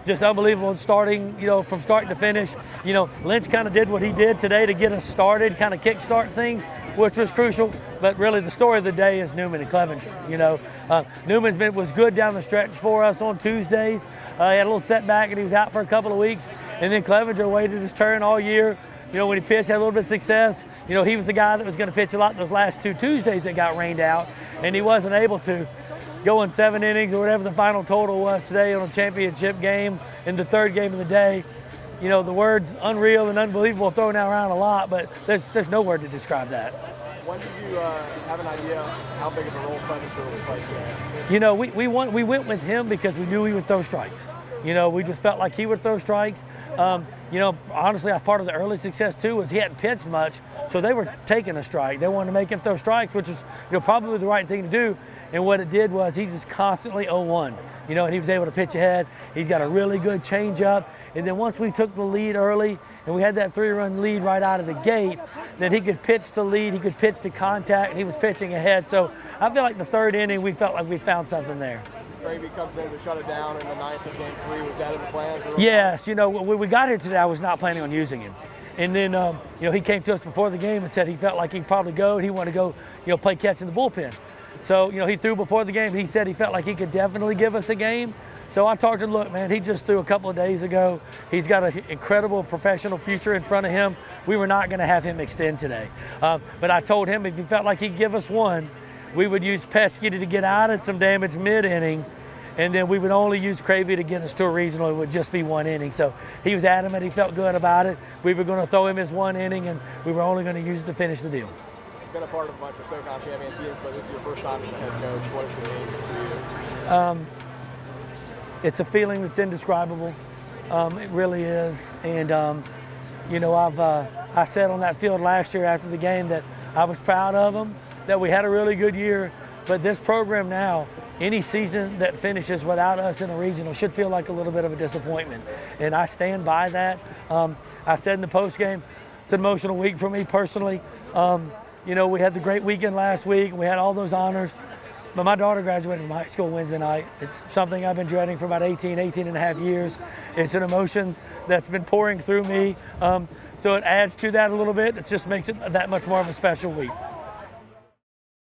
just unbelievable starting, from start to finish. Lynch kind of did what he did today to get us started, kind of kickstart things, which was crucial. But really the story of the day is Newman and Clevenger. Newman was good down the stretch for us on Tuesdays. He had a little setback and he was out for a couple of weeks. And then Clevenger waited his turn all year. When he pitched, had a little bit of success. He was the guy that was going to pitch a lot those last 2 Tuesdays that got rained out, and he wasn't able to. Go in 7 innings or whatever the final total was today on a championship game in the 3rd game of the day. The words unreal and unbelievable thrown around a lot, but there's no word to describe that. When did you have an idea how big of a role Clevenger would play today? We went with him because we knew he would throw strikes. We just felt like he would throw strikes. Honestly, part of the early success too was he hadn't pitched much, so they were taking a strike. They wanted to make him throw strikes, which is probably the right thing to do. And what it did was he just constantly 0-1. And he was able to pitch ahead. He's got a really good changeup. And then once we took the lead early and we had that 3-run lead right out of the gate, then he could pitch to lead, he could pitch to contact, and he was pitching ahead. So I feel like the 3rd inning, we felt like we found something there. Gravy comes in to shut it down in the 9th of Game 3. Was that in the plans? Yes. When we got here today, I was not planning on using him. And then, he came to us before the game and said he felt like he'd probably go and he wanted to go, play catch in the bullpen. So, he threw before the game. He said he felt like he could definitely give us a game. So I talked to him, look, man, he just threw a couple of days ago. He's got an incredible professional future in front of him. We were not going to have him extend today. But I told him if he felt like he'd give us one, we would use Pesky to get out of some damage mid-inning, and then we would only use Cravey to get us to a regional. It would just be 1 inning. So he was adamant. He felt good about it. We were going to throw him his 1 inning, and we were only going to use it to finish the deal. You've been a part of a bunch of SoCon champion teams, but this is your first time as a head coach. What does it mean for you? It's a feeling that's indescribable. It really is. And, I said on that field last year after the game that I was proud of them, that we had a really good year. But this program now, any season that finishes without us in a regional should feel like a little bit of a disappointment. And I stand by that. I said in the postgame, it's an emotional week for me personally. We had the great weekend last week. We had all those honors. But my daughter graduated from high school Wednesday night. It's something I've been dreading for about 18 and a half years. It's an emotion that's been pouring through me. So it adds to that a little bit. It just makes it that much more of a special week.